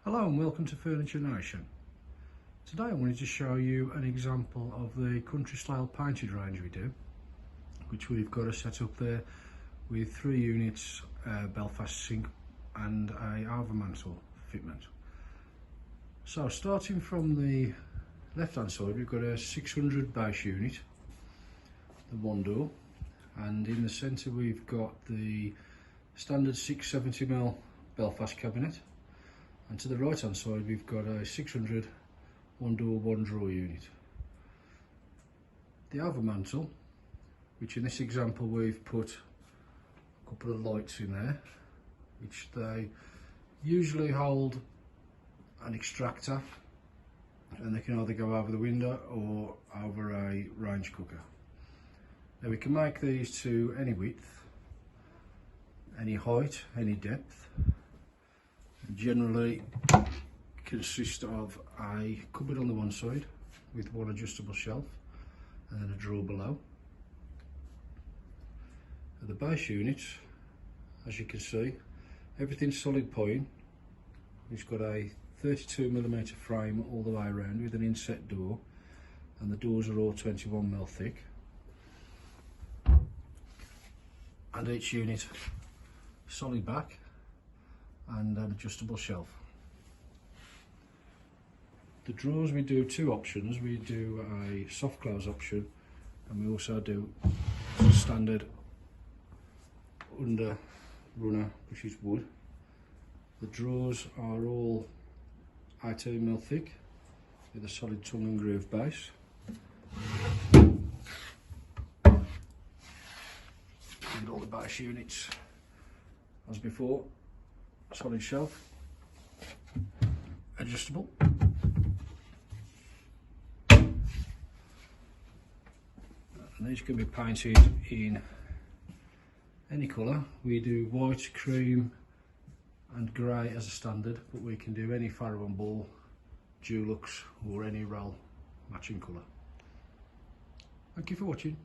Hello and welcome to Furniture Nation. Today I wanted to show you an example of the country style painted range we do, which we've got a set up there with 3 units, Belfast sink and a overmantel fitment. So starting from the left hand side, we've got a 600 base unit, the one door, and in the centre we've got the standard 670mm Belfast cabinet. And to the right hand side we've got a 600 one door one drawer unit. The overmantel, which in this example we've put a couple of lights in there, which they usually hold an extractor, and they can either go over the window or over a range cooker. Now we can make these to any width, any height, any depth. Generally consist of a cupboard on the one side with one adjustable shelf and then a drawer below. At the base unit, as you can see, everything's solid pine. It's got a 32mm frame all the way around with an inset door, and the doors are all 21mm thick. And each unit solid back and an adjustable shelf. The drawers, we do 2 options. We do a soft close option, and we also do a standard under runner, which is wood. The drawers are all 18mm thick with a solid tongue and groove base. And all the base units, as before, solid shelf, adjustable. And these can be painted in any colour. We do white, cream and grey as a standard, but we can do any Farrow and Ball, Dulux or any roll matching colour. Thank you for watching.